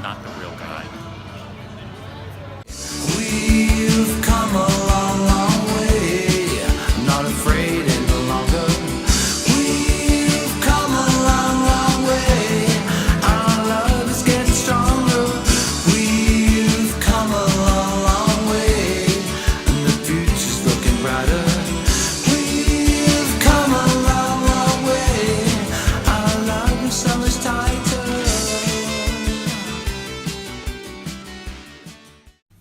not the real guy. We've come a long, long way. I'm not afraid any longer. We've come a long, long way. Our love is getting stronger. We've come a long, long way, and the future's looking brighter. We've come a long, long way. Our love is so much tighter.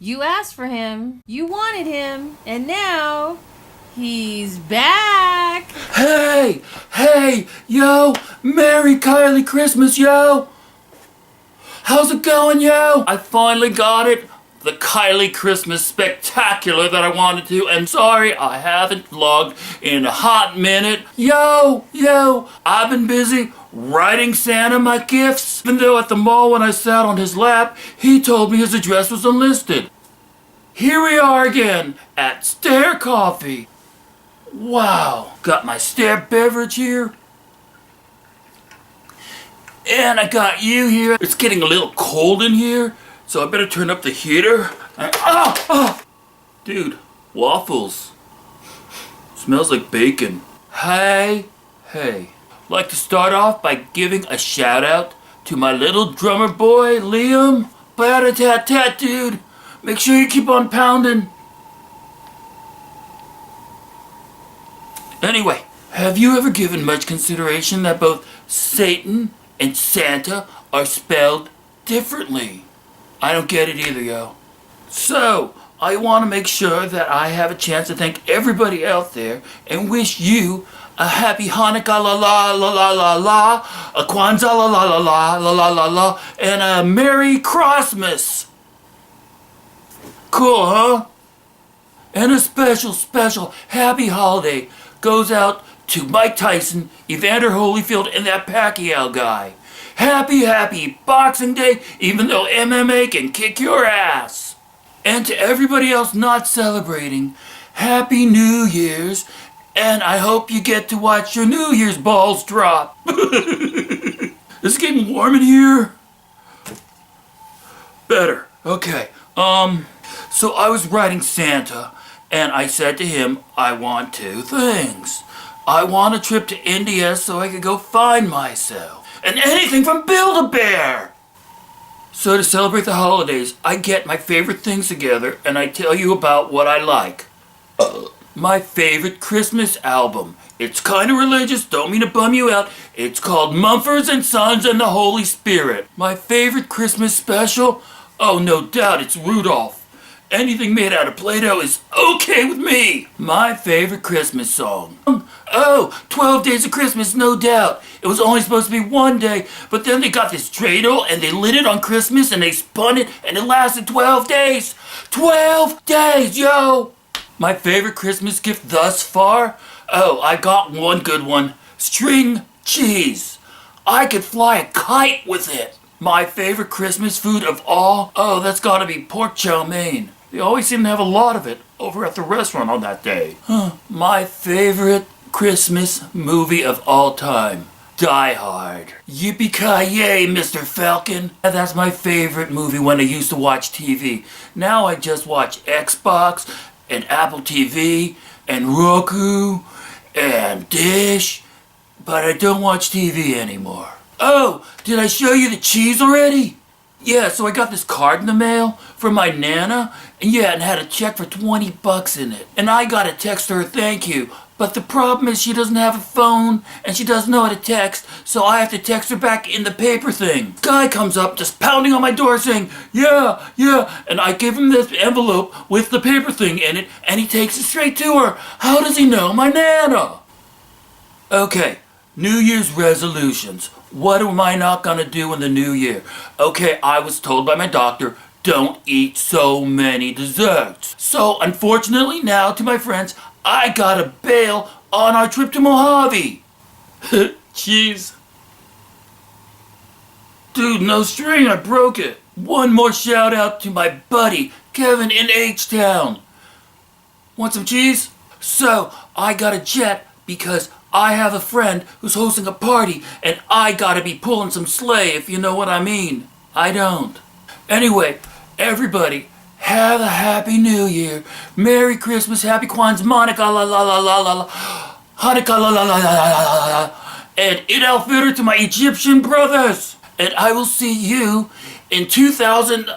You asked for him, you wanted him, and now he's back. Hey, yo, Merry Kylie Christmas, yo. How's it going, yo? I finally got it. The Kylie Christmas spectacular that I wanted to, and sorry I haven't vlogged in a hot minute. Yo, I've been busy writing Santa my gifts. Even though at the mall when I sat on his lap, he told me his address was unlisted. Here we are again at Stair Coffee. Wow, got my Stair beverage here. And I got you here. It's getting a little cold in here, so I better turn up the heater. Dude, waffles. Smells like bacon. Hey. Like to start off by giving a shout out to my little drummer boy, Liam. Bat-a-tat-tat, dude. Make sure you keep on pounding. Anyway, have you ever given much consideration that both Satan and Santa are spelled differently? I don't get it either, yo. So, I want to make sure that I have a chance to thank everybody out there and wish you a happy Hanukkah la la la la la la, a Kwanzaa la la la la la la la la, and a Merry Christmas. Cool, huh? And a special happy holiday goes out to Mike Tyson, Evander Holyfield, and that Pacquiao guy. Happy Boxing Day, even though MMA can kick your ass. And to everybody else not celebrating, Happy New Year's, and I hope you get to watch your New Year's balls drop. Is it getting warm in here? Better. Okay. So I was writing Santa, and I said to him, I want two things. I want a trip to India so I could go find myself. And anything from Build-A-Bear! So to celebrate the holidays, I get my favorite things together, and I tell you about what I like. My favorite Christmas album. It's kind of religious, don't mean to bum you out. It's called Mumford & Sons and the Holy Spirit. My favorite Christmas special? Oh, no doubt, it's Rudolph. Anything made out of Play-Doh is okay with me. My favorite Christmas song. 12 Days of Christmas, no doubt. It was only supposed to be one day, but then they got this dreidel and they lit it on Christmas and they spun it and it lasted 12 days. 12 days, yo! My favorite Christmas gift thus far? Oh, I got one good one. String cheese. I could fly a kite with it. My favorite Christmas food of all? Oh, that's gotta be pork chow mein. They always seem to have a lot of it over at the restaurant on that day. My favorite Christmas movie of all time. Die Hard. Yippee-ki-yay, Mr. Falcon. That's my favorite movie when I used to watch TV. Now I just watch Xbox and Apple TV and Roku and Dish, but I don't watch TV anymore. Oh, did I show you the cheese already? Yeah, so I got this card in the mail from my Nana, and it had a check for $20 in it. And I got to text her thank you, but the problem is she doesn't have a phone, and she doesn't know how to text, so I have to text her back in the paper thing. Guy comes up just pounding on my door saying, yeah, and I give him this envelope with the paper thing in it, and he takes it straight to her. How does he know my Nana? Okay. New Year's resolutions. What am I not gonna do in the new year? Okay, I was told by my doctor, don't eat so many desserts. So, unfortunately now, to my friends, I gotta bail on our trip to Mojave. Jeez. Dude, no string, I broke it. One more shout out to my buddy, Kevin in H-Town. Want some cheese? So, I got a jet because I have a friend who's hosting a party and I gotta be pulling some sleigh, if you know what I mean. I don't. Anyway, everybody, have a happy New Year. Merry Christmas, Happy Kwanzaa, Monica, la la la la la la, Hanukkah, la la la la la la la, and Eid al-Fitr to my Egyptian brothers. And I will see you in 2000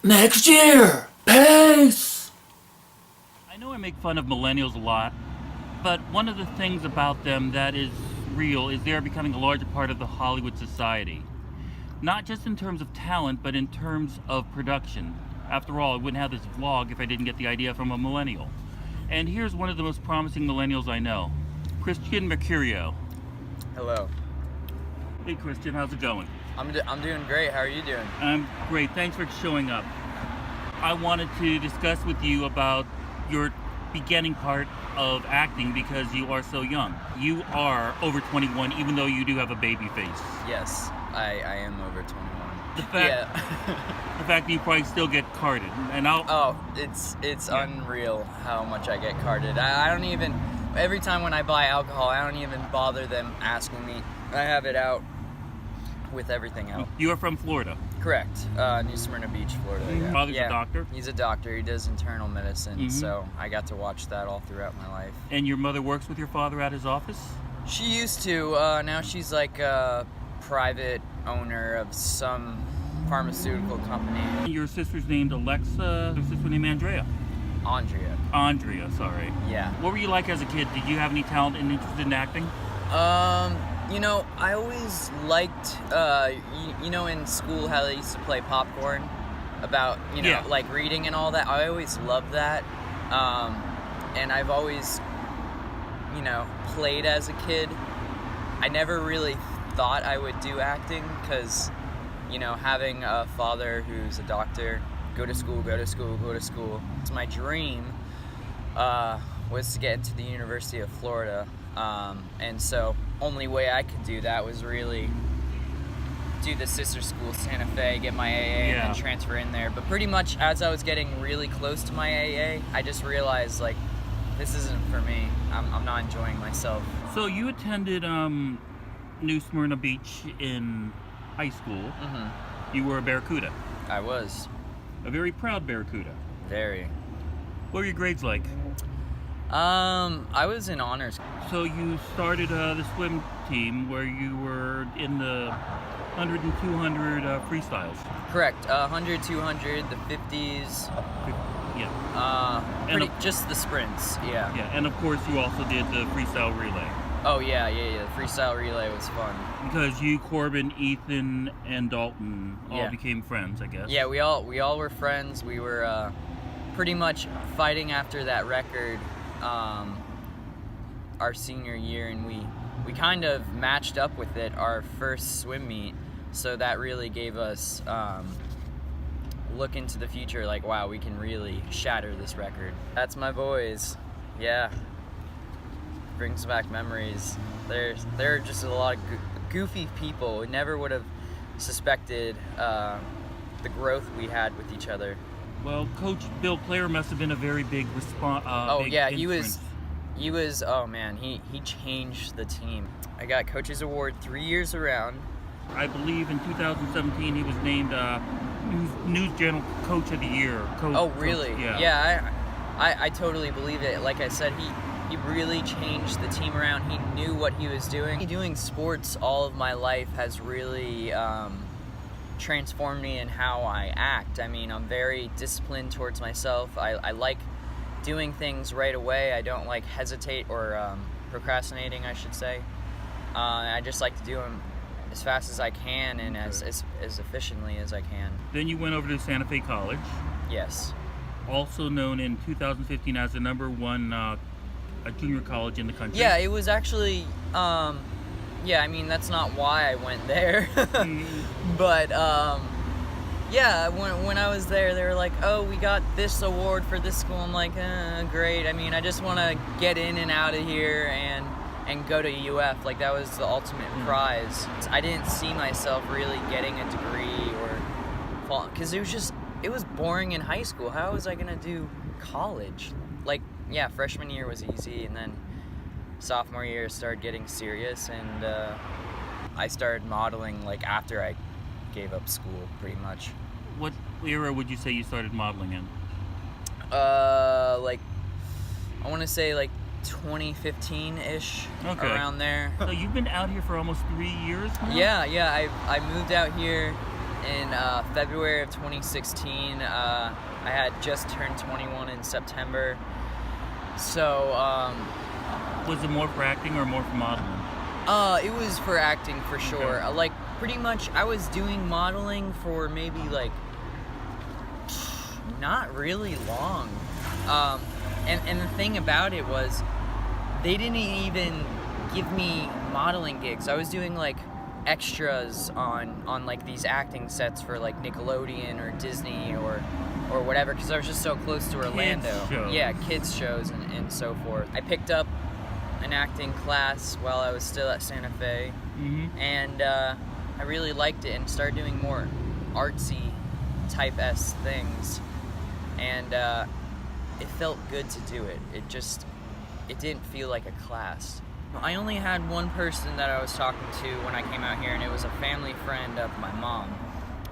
next year. Peace. I know I make fun of millennials a lot, but one of the things about them that is real is they're becoming a larger part of the Hollywood society. Not just in terms of talent, but in terms of production. After all, I wouldn't have this vlog if I didn't get the idea from a millennial. And here's one of the most promising millennials I know, Christian Mercurio. Hello. Hey Christian, how's it going? I'm doing great. How are you doing? I'm great, thanks for showing up. I wanted to discuss with you about your beginning part of acting because you are so young. You are over 21 even though you do have a baby face. Yes, I am over 21. The fact, the fact that you probably still get carded, and it's unreal how much I get carded. I don't even, every time when I buy alcohol, I don't even bother them asking me. I have it out with everything out. You are from Florida? Correct. New Smyrna Beach, Florida. Your father's a doctor? He's a doctor. He does internal medicine, so I got to watch that all throughout my life. And your mother works with your father at his office? She used to. Now she's like a private owner of some pharmaceutical company. Your sister's named Alexa, your sister named Andrea? Andrea, sorry. Yeah. What were you like as a kid? Did you have any talent and interest in acting? You know, I always liked, you know, in school how they used to play popcorn about, you know, like reading and all that. I always loved that. And I've always, you know, played as a kid. I never really thought I would do acting because, you know, having a father who's a doctor, go to school. It's my dream was to get into the University of Florida. And so only way I could do that was really do the sister school, Santa Fe, get my AA, and then transfer in there. But pretty much as I was getting really close to my AA, I just realized, like, this isn't for me. I'm not enjoying myself. So you attended New Smyrna Beach in high school. You were a Barracuda. I was. A very proud Barracuda. Very. What were your grades like? I was in honors. So you started the swim team where you were in the 100 and 200 freestyles. Correct. 100, 200, the 50s. Yeah. Just the sprints. Yeah. Yeah, and of course you also did the freestyle relay. Oh yeah. The freestyle relay was fun. Because you, Corbin, Ethan, and Dalton all became friends, I guess. Yeah, we all were friends. We were pretty much fighting after that record our senior year, and we kind of matched up with it our first swim meet. So that really gave us look into the future, like, wow, we can really shatter this record. That's my boys. Yeah. Brings back memories. They're just a lot of goofy people. We never would have suspected the growth we had with each other. Well, Coach Bill Clare must have been a very big response. He was. Oh man, he changed the team. I got Coach's Award 3 years around. I believe in 2017 he was named News Journal Coach of the Year. Oh really? Coach, yeah. Yeah, I totally believe it. Like I said, he really changed the team around. He knew what he was doing. Doing sports all of my life has really transformed me in how I act. I mean, I'm very disciplined towards myself. I like doing things right away. I don't like hesitate or procrastinating, I should say. I just like to do them as fast as I can and as efficiently as I can. Then you went over to Santa Fe College. Yes. Also known in 2015 as the #1 junior college in the country. Yeah, it was actually, yeah, I mean, that's not why I went there. But, yeah, when I was there, they were like, oh, we got this award for this school. I'm like, great. I mean, I just want to get in and out of here and go to UF. Like, that was the ultimate prize. I didn't see myself really getting a degree or, because it was boring in high school. How was I going to do college? Like, yeah, freshman year was easy, and then sophomore year started getting serious, and I started modeling, like, after I gave up school pretty much. What era would you say you started modeling in? Like, I want to say like 2015-ish, around there. So you've been out here for almost 3 years now? Yeah. I moved out here in February of 2016. I had just turned 21 in September. So, was it more for acting or more for modeling? It was for acting for sure. Okay. Like, pretty much, I was doing modeling for maybe like not really long. And the thing about it was, they didn't even give me modeling gigs. I was doing like extras on like these acting sets for like Nickelodeon or Disney or whatever, because I was just so close to Orlando. Kids shows. Yeah, kids shows and so forth. I picked up an acting class while I was still at Santa Fe, and I really liked it and started doing more artsy type-esque things, and it felt good to do it. It didn't feel like a class. I only had one person that I was talking to when I came out here, and it was a family friend of my mom.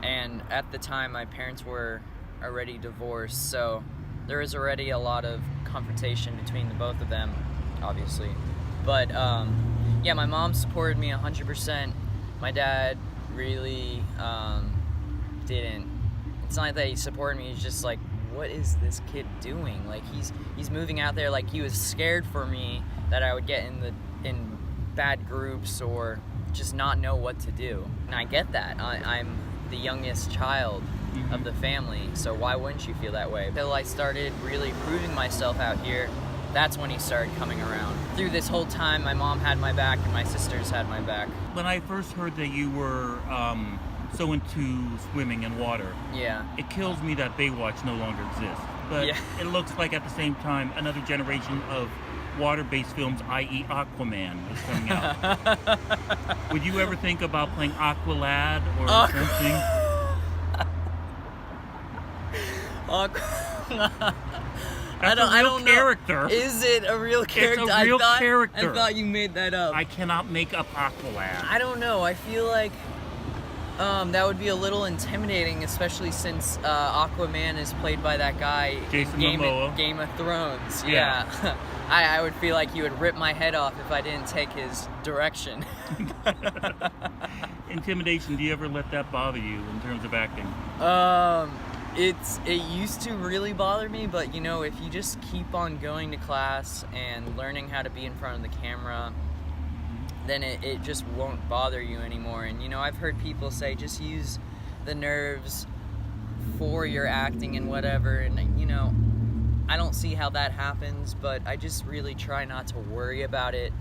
And at the time, my parents were already divorced, so there was already a lot of confrontation between the both of them, obviously. But yeah, my mom supported me 100%. My dad really didn't. It's not that he supported me, he's just like, what is this kid doing? Like, he's moving out there. Like, he was scared for me that I would get in bad groups or just not know what to do. And I get that. I'm the youngest child of the family, so why wouldn't you feel that way? Until I started really proving myself out here, that's when he started coming around. Through this whole time, my mom had my back and my sisters had my back. When I first heard that you were so into swimming and water, Yeah. it kills me that Baywatch no longer exists. But Yeah. it looks like at the same time, another generation of water-based films, i.e. Aquaman, is coming out. Would you ever think about playing Aqualad or something? I don't know. Character. Is it a real character? It's a real character. I thought you made that up. I cannot make up Aqualad. I don't know. I feel like that would be a little intimidating, especially since Aquaman is played by that guy Jason in Momoa. Game of Thrones. Yeah. I would feel like he would rip my head off if I didn't take his direction. Intimidation, do you ever let that bother you in terms of acting? It used to really bother me, but you know, if you just keep on going to class and learning how to be in front of the camera, then it just won't bother you anymore. And you know, I've heard people say just use the nerves for your acting and whatever, and you know, I don't see how that happens, but I just really try not to worry about it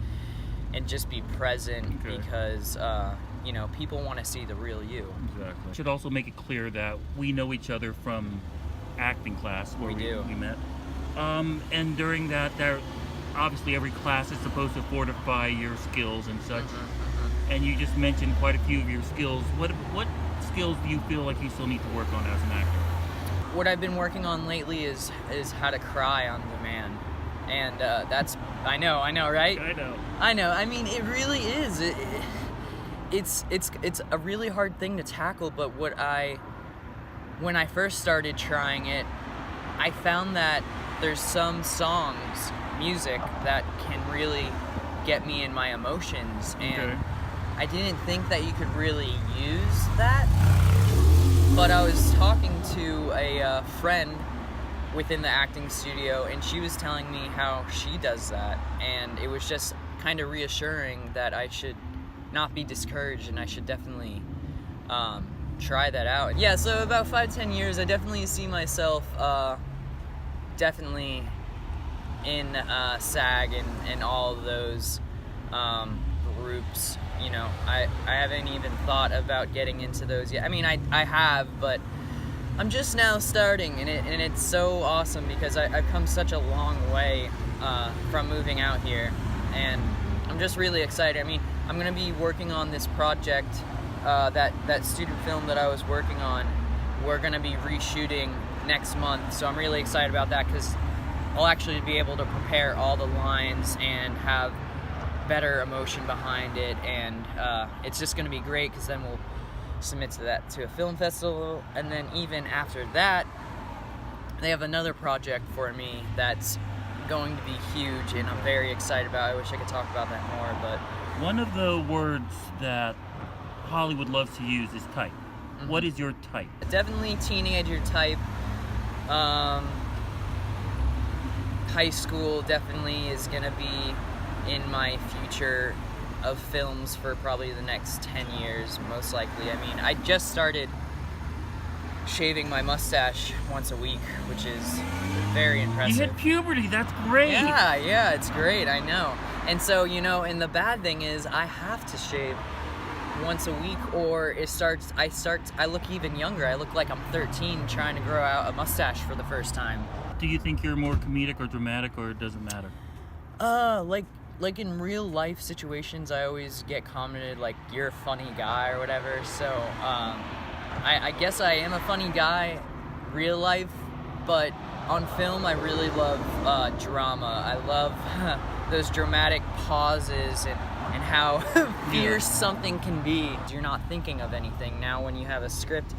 and just be present, because you know, people want to see the real you. Exactly. Should also make it clear that we know each other from acting class where we met. And during that, there obviously every class is supposed to fortify your skills and such. And you just mentioned quite a few of your skills. What skills do you feel like you still need to work on as an actor? What I've been working on lately is how to cry on demand. And that's, I know, right? I know. I mean, it really is. It's a really hard thing to tackle, but when I first started trying it, I found that there's some songs, music, that can really get me in my emotions, and I didn't think that you could really use that, but I was talking to a friend within the acting studio, and she was telling me how she does that, and it was just kind of reassuring that I should not be discouraged, and I should definitely try that out. Yeah, so about 5-10 years, I definitely see myself definitely in SAG and all of those groups. You know, I haven't even thought about getting into those yet. I mean, I have, but I'm just now starting, and it's so awesome because I've come such a long way from moving out here, and I'm just really excited. I mean, I'm going to be working on this project, that student film that I was working on. We're going to be reshooting next month, so I'm really excited about that because I'll actually be able to prepare all the lines and have better emotion behind it, and it's just going to be great because then we'll submit to a film festival, and then even after that, they have another project for me that's going to be huge, and I'm very excited about it. I wish I could talk about that more, but... One of the words that Hollywood loves to use is type. Mm-hmm. What is your type? Definitely teenager type. High school definitely is going to be in my future of films for probably the next 10 years, most likely. I mean, I just started shaving my mustache once a week, which is very impressive. You hit puberty, that's great! Yeah, it's great, I know. And so, you know, and the bad thing is I have to shave once a week, or I look even younger. I look like I'm 13 trying to grow out a mustache for the first time. Do you think you're more comedic or dramatic, or it doesn't matter? Like in real life situations, I always get commented like, you're a funny guy or whatever. So I guess I am a funny guy real life, but on film I really love drama. I love those dramatic pauses and how fierce something can be. You're not thinking of anything. Now when you have a script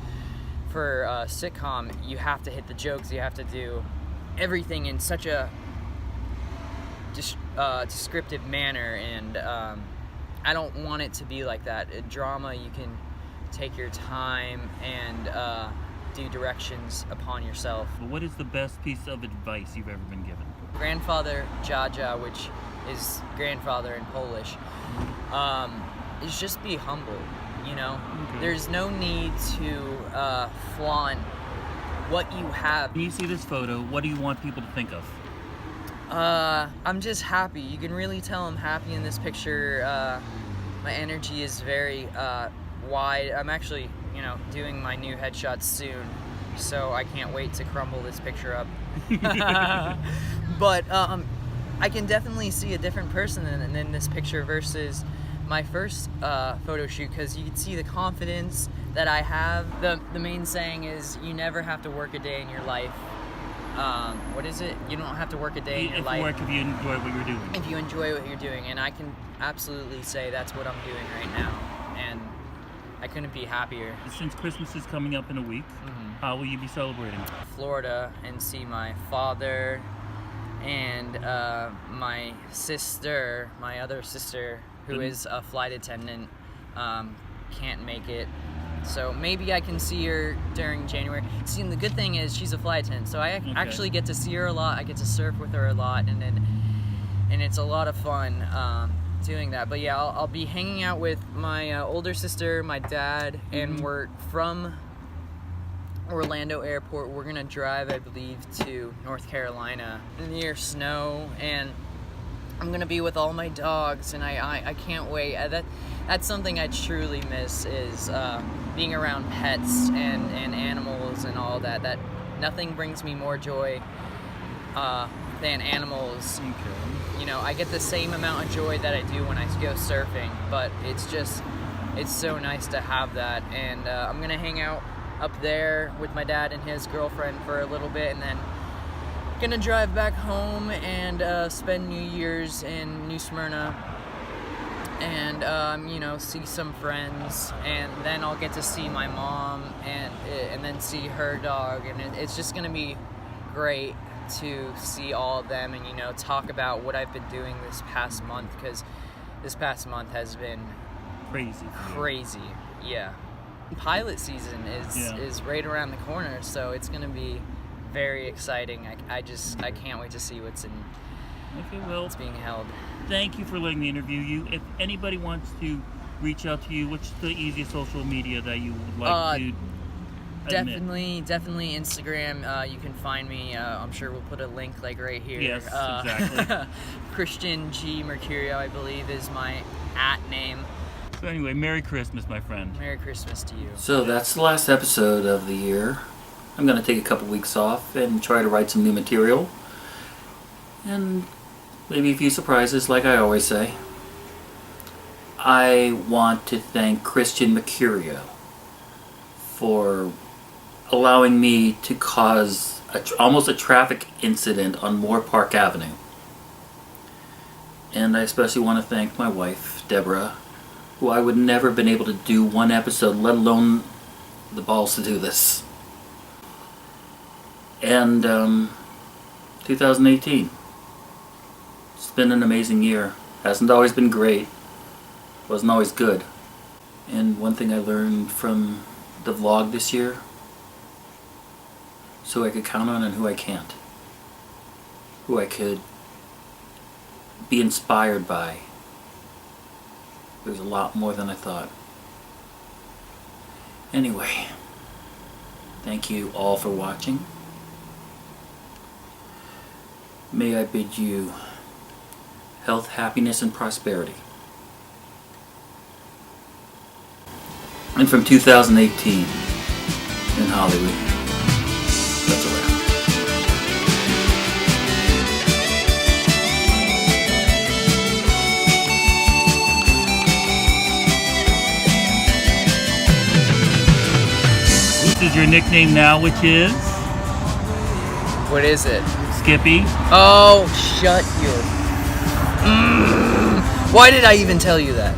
for a sitcom, you have to hit the jokes, you have to do everything in such a descriptive manner, and I don't want it to be like that. In drama, you can take your time and do directions upon yourself. What is the best piece of advice you've ever been given? Grandfather Jaja, which is grandfather in Polish, is just be humble, you know? Okay. There's no need to flaunt what you have. When you see this photo, what do you want people to think of? I'm just happy. You can really tell I'm happy in this picture. My energy is very wide. I'm actually, you know, doing my new headshots soon, so I can't wait to crumble this picture up. But I can definitely see a different person in this picture versus my first photo shoot, because you can see the confidence that I have. The main saying is, you never have to work a day in your life. What is it? You don't have to work a day in your life. If you enjoy what you're doing. If you enjoy what you're doing, and I can absolutely say that's what I'm doing right now, and I couldn't be happier. Since Christmas is coming up in a week, how will you be celebrating? Florida, and see my father and my sister, my other sister, who is a flight attendant, can't make it. So maybe I can see her during January. See, and the good thing is she's a flight attendant, so I actually get to see her a lot. I get to surf with her a lot, and it's a lot of fun doing that. But yeah, I'll be hanging out with my older sister, my dad, and we're from Orlando Airport. We're gonna drive, I believe, to North Carolina near snow, and I'm gonna be with all my dogs, and I can't wait. That's something I truly miss, is being around pets and animals and all that. That nothing brings me more joy than animals. Okay. You know, I get the same amount of joy that I do when I go surfing, but it's so nice to have that. And I'm gonna hang out up there with my dad and his girlfriend for a little bit, and then gonna drive back home and spend New Year's in New Smyrna, and you know, see some friends, and then I'll get to see my mom and then see her dog, and it's just gonna be great to see all of them, and you know, talk about what I've been doing this past month, because this past month has been crazy. Yeah, pilot season is right around the corner, so it's gonna be very exciting. I can't wait to see what's being held. Thank you for letting me interview you. If anybody wants to reach out to you, what's the easiest social media that you would like to admit? Definitely Instagram. You can find me. I'm sure we'll put a link like right here. Yes, exactly. Christian G. Mercurio, I believe, is my @name. So anyway, Merry Christmas, my friend. Merry Christmas to you. So that's the last episode of the year. I'm going to take a couple weeks off and try to write some new material. And maybe a few surprises, like I always say. I want to thank Christian Mercurio for allowing me to cause almost a traffic incident on Moore Park Avenue. And I especially want to thank my wife, Deborah, who I would never have been able to do one episode, let alone the balls to do this. And 2018. It's been an amazing year. Hasn't always been great. Wasn't always good. And one thing I learned from the vlog this year, so I could count on and who I can't. Who I could be inspired by. There's a lot more than I thought. Anyway, thank you all for watching. May I bid you health, happiness, and prosperity. And from 2018 in Hollywood, that's a wrap. This is your nickname now, which is? What is it? Skippy. Oh, shut your... Why did I even tell you that?